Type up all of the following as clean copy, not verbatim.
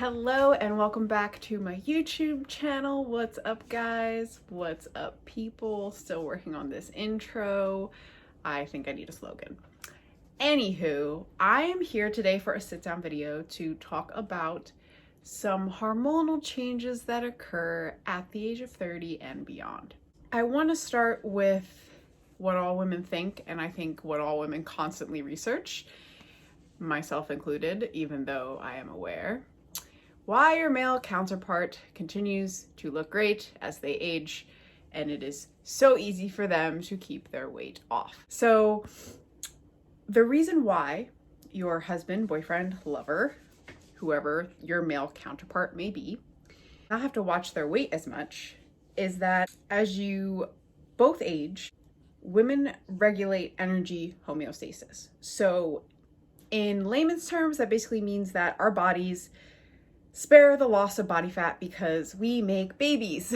Hello and welcome back to my YouTube channel. What's up, guys? What's up, people? Still working on this intro. I think I need a slogan. Anywho, I am here today for a sit-down video to talk about some hormonal changes that occur at the age of 30 and beyond. I want to start with what all women think, and I think what all women constantly research, myself included, even though I am aware. Why your male counterpart continues to look great as they age, and it is so easy for them to keep their weight off. So the reason why your husband, boyfriend, lover, whoever your male counterpart may be, not have to watch their weight as much is that as you both age, women regulate energy homeostasis. So in layman's terms, that basically means that our bodies spare the loss of body fat because we make babies.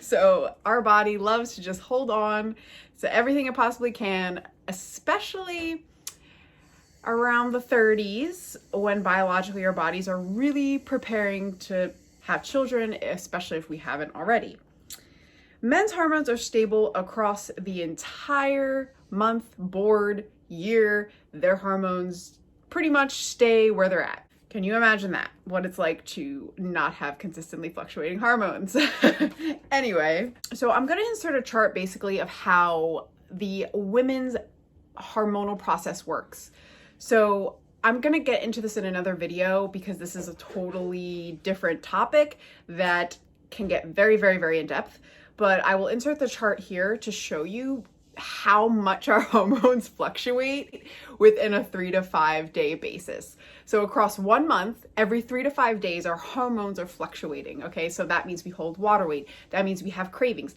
So our body loves to just hold on to everything it possibly can, especially around the 30s when biologically our bodies are really preparing to have children, especially if we haven't already. Men's hormones are stable across the entire month, board, year. Their hormones pretty much stay where they're at. Can you imagine that? What it's like to not have consistently fluctuating hormones. Anyway, so I'm gonna insert a chart basically of how the women's hormonal process works. So I'm gonna get into this in another video because this is a totally different topic that can get very, very, very in depth. But I will insert the chart here to show you how much our hormones fluctuate within a 3 to 5 day basis. So across 1 month, every 3 to 5 days, our hormones are fluctuating. Okay, so that means we hold water weight. That means we have cravings.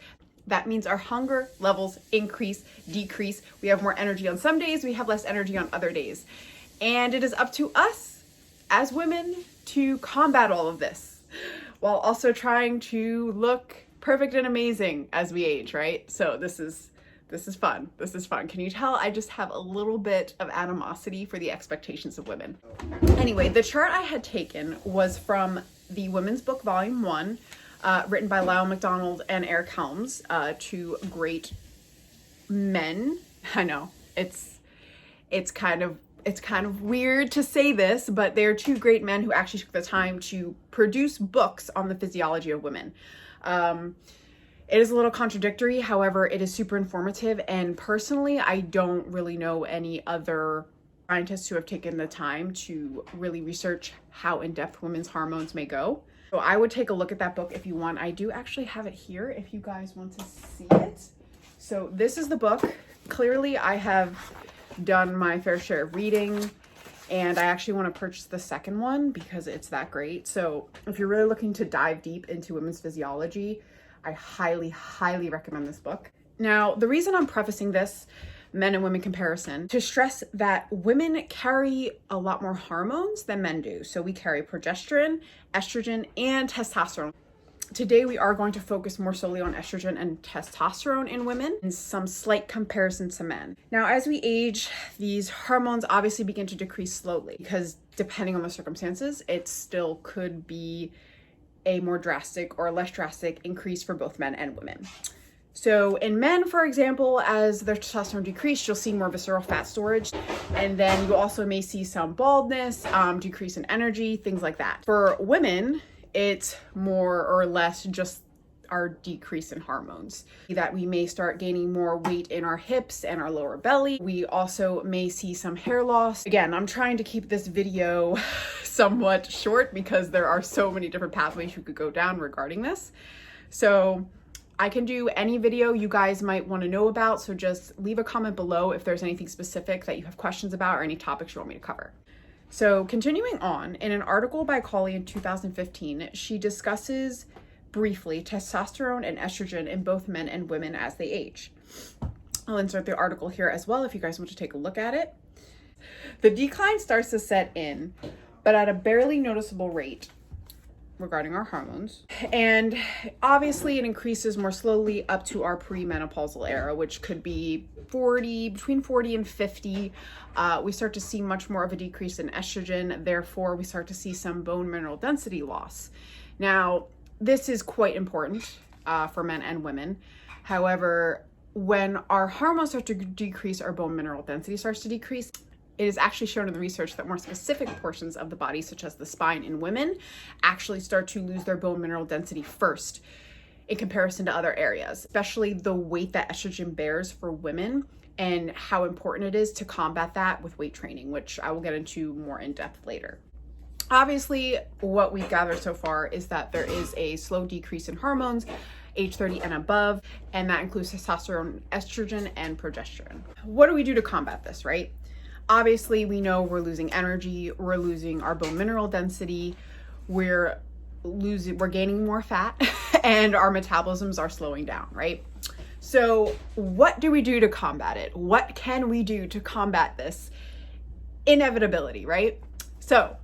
That means our hunger levels increase, decrease. We have more energy on some days, we have less energy on other days. And it is up to us as women to combat all of this while also trying to look perfect and amazing as we age, right? So this is fun. This is fun. Can you tell I just have a little bit of animosity for the expectations of women? Anyway, the chart I had taken was from the Women's Book Volume 1, written by Lyle McDonald and Eric Helms, two great men. I know, it's kind of weird to say this, but they're two great men who actually took the time to produce books on the physiology of women. It is a little contradictory, however, it is super informative, and personally, I don't really know any other scientists who have taken the time to really research how in-depth women's hormones may go. So I would take a look at that book if you want. I do actually have it here if you guys want to see it. So this is the book. Clearly, I have done my fair share of reading, and I actually want to purchase the second one because it's that great. So if you're really looking to dive deep into women's physiology, I highly, highly recommend this book. Now, the reason I'm prefacing this men and women comparison to stress that women carry a lot more hormones than men do. So we carry progesterone, estrogen, and testosterone. Today, we are going to focus more solely on estrogen and testosterone in women and some slight comparison to men. Now, as we age, these hormones obviously begin to decrease slowly because depending on the circumstances, it still could be a more drastic or less drastic increase for both men and women. So in men, for example, as their testosterone decreases, you'll see more visceral fat storage, and then you also may see some baldness, decrease in energy, things like that. For women, it's more or less just our decrease in hormones, that we may start gaining more weight in our hips and our lower belly. We also may see some hair loss. Again, I'm trying to keep this video somewhat short because there are so many different pathways you could go down regarding this. So I can do any video you guys might want to know about. So just leave a comment below if there's anything specific that you have questions about or any topics you want me to cover. So continuing on, in an article by Colley in 2015, she discusses briefly testosterone and estrogen in both men and women as they age. I'll insert the article here as well if you guys want to take a look at it. The decline starts to set in, but at a barely noticeable rate. regarding our hormones. And obviously it increases more slowly up to our premenopausal era, which could be between 40 and 50. We start to see much more of a decrease in estrogen. Therefore, we start to see some bone mineral density loss. Now, this is quite important for men and women. However, when our hormones start to decrease, our bone mineral density starts to decrease. It is actually shown in the research that more specific portions of the body, such as the spine in women, actually start to lose their bone mineral density first in comparison to other areas, especially the weight that estrogen bears for women and how important it is to combat that with weight training, which I will get into more in depth later. Obviously, what we've gathered so far is that there is a slow decrease in hormones, age 30 and above, and that includes testosterone, estrogen, and progesterone. What do we do to combat this, right? Obviously, we know we're losing energy, we're losing our bone mineral density, we're gaining more fat, and our metabolisms are slowing down, right? So what do we do to combat it? What can we do to combat this inevitability, right? So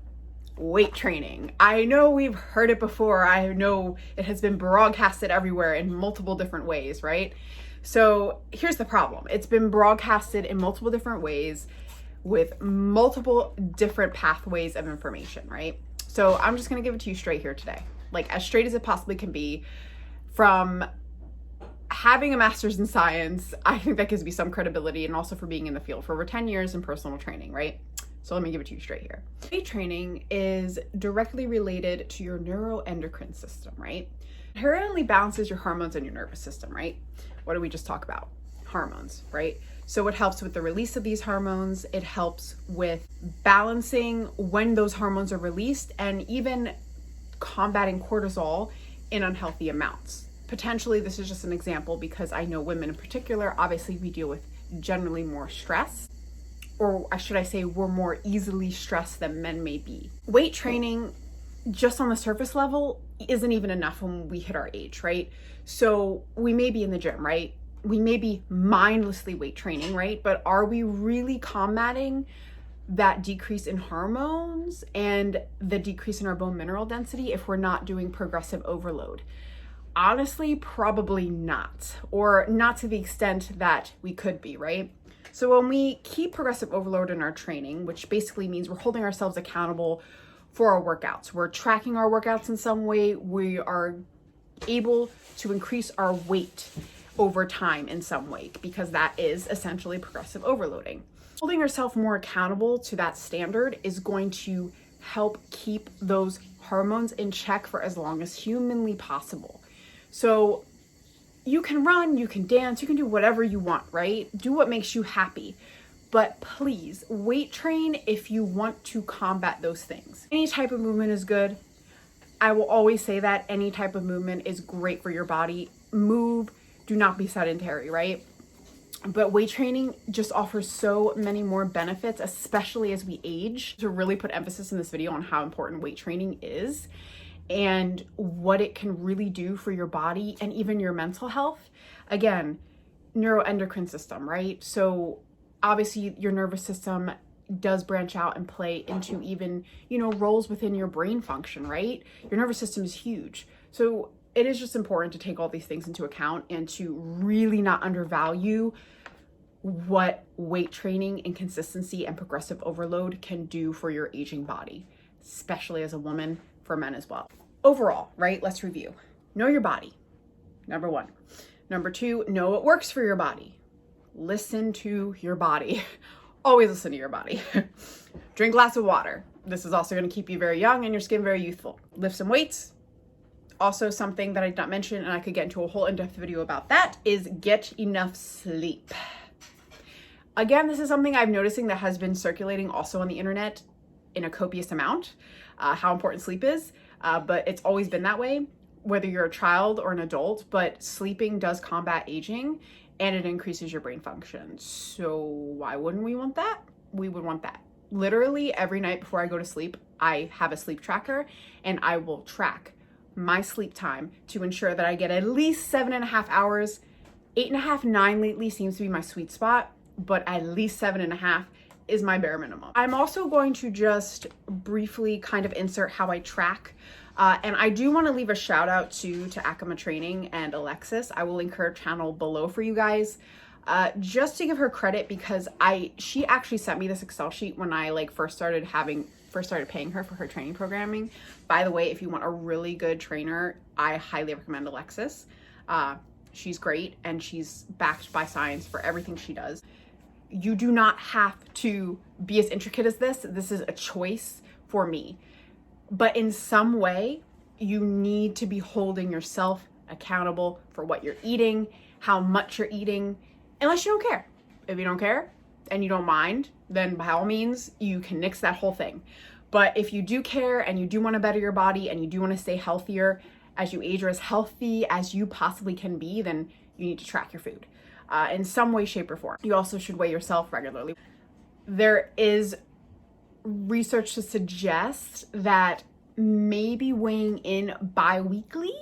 weight training. I know we've heard it before. I know it has been broadcasted everywhere in multiple different ways, right? So here's the problem. It's been broadcasted in multiple different ways with multiple different pathways of information, right? So I'm just going to give it to you straight here today, like as straight as it possibly can be. From having a master's in science, I think that gives me some credibility, and also for being in the field for over 10 years in personal training, right? So let me give it to you straight here. Weight training is directly related to your neuroendocrine system, right? It inherently balances your hormones and your nervous system, right? What did we just talk about? Hormones, right? So it helps with the release of these hormones. It helps with balancing when those hormones are released, and even combating cortisol in unhealthy amounts. Potentially, this is just an example because I know women in particular, obviously we deal with generally more stress, or should I say we're more easily stressed than men may be. Weight training, just on the surface level, isn't even enough when we hit our age, right? So we may be in the gym, right? We may be mindlessly weight training, right? But are we really combating that decrease in hormones and the decrease in our bone mineral density if we're not doing progressive overload? Honestly, probably not, or not to the extent that we could be, right? So when we keep progressive overload in our training, which basically means we're holding ourselves accountable for our workouts, we're tracking our workouts in some way, we are able to increase our weight over time in some way, because that is essentially progressive overloading. Holding yourself more accountable to that standard is going to help keep those hormones in check for as long as humanly possible. So you can run, you can dance, you can do whatever you want, right? Do what makes you happy. But please, weight train if you want to combat those things. Any type of movement is good. I will always say that any type of movement is great for your body. Move, do not be sedentary, right? But weight training just offers so many more benefits, especially as we age. To really put emphasis in this video on how important weight training is and what it can really do for your body and even your mental health. Again, neuroendocrine system, right? So obviously your nervous system does branch out and play into even, roles within your brain function, right? Your nervous system is huge. So it is just important to take all these things into account and to really not undervalue what weight training and consistency and progressive overload can do for your aging body, especially as a woman, for men as well. Overall, right? Let's review. Know your body. Number 1. Number 2, know what works for your body. Listen to your body. Always listen to your body. Drink lots of water. This is also going to keep you very young and your skin very youthful. Lift some weights. Also, something that I did not mention, and I could get into a whole in-depth video about that, is get enough sleep. Again, this is something I'm noticing that has been circulating also on the internet in a copious amount, how important sleep is, but it's always been that way, whether you're a child or an adult, but sleeping does combat aging and it increases your brain function. So why wouldn't we want that? We would want that. Literally every night before I go to sleep, I have a sleep tracker and I will track my sleep time to ensure that I get at least 7.5 hours. 8.5, 9 lately seems to be my sweet spot, but at least 7.5 is my bare minimum. I'm also going to just briefly kind of insert how I track And I do want to leave a shout out to Akuma Training and Alexis. I will link her channel below for you guys. Just to give her credit, because she actually sent me this Excel sheet when I like first started paying her for her training programming. By the way, if you want a really good trainer, I highly recommend Alexis. She's great and she's backed by science for everything she does. You do not have to be as intricate as this. This is a choice for me. But in some way, you need to be holding yourself accountable for what you're eating, how much you're eating, unless you don't care. If you don't care and you don't mind, then by all means, you can nix that whole thing. But if you do care and you do want to better your body and you do want to stay healthier as you age, or as healthy as you possibly can be, then you need to track your food in some way, shape, or form. You also should weigh yourself regularly. There is research to suggest that maybe weighing in bi-weekly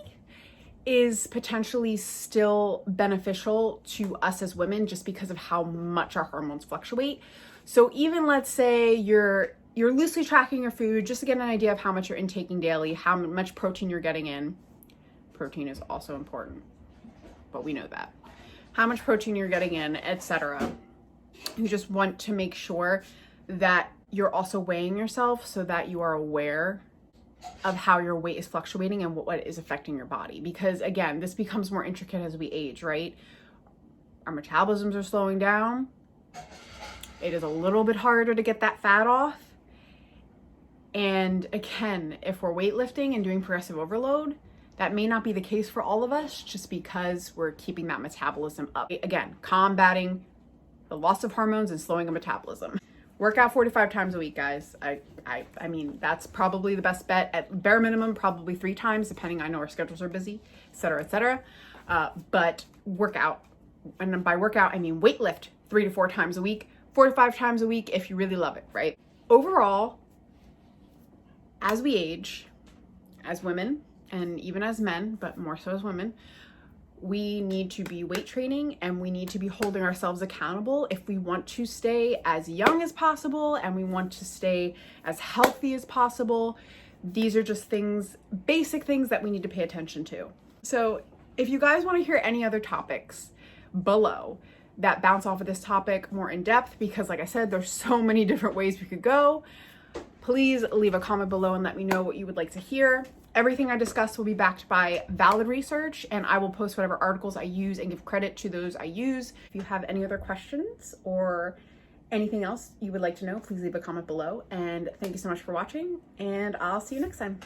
is potentially still beneficial to us as women, just because of how much our hormones fluctuate. So even let's say you're loosely tracking your food just to get an idea of how much you're intaking daily, how much protein you're getting in. Protein is also important, but we know that. How much protein you're getting in, etc. You just want to make sure that you're also weighing yourself so that you are aware of how your weight is fluctuating and what is affecting your body. Because again, this becomes more intricate as we age, right? Our metabolisms are slowing down. It is a little bit harder to get that fat off. And again, if we're weightlifting and doing progressive overload, that may not be the case for all of us, just because we're keeping that metabolism up. Again, combating the loss of hormones and slowing of metabolism. Work out 45 times a week, guys. I mean, that's probably the best bet. At bare minimum, probably 3 times, depending. I know our schedules are busy, etc., etc. But work out. And by workout, I mean weightlift 3 to 4 times a week, 4 to 5 times a week if you really love it, right? Overall, as we age, as women, and even as men, but more so as women, we need to be weight training and we need to be holding ourselves accountable if we want to stay as young as possible and we want to stay as healthy as possible. These are just things, basic things that we need to pay attention to. So if you guys want to hear any other topics below that bounce off of this topic more in depth, because like I said, there's so many different ways we could go, please leave a comment below and let me know what you would like to hear. Everything I discuss will be backed by valid research, and I will post whatever articles I use and give credit to those I use. If you have any other questions or anything else you would like to know, please leave a comment below. And thank you so much for watching, and I'll see you next time.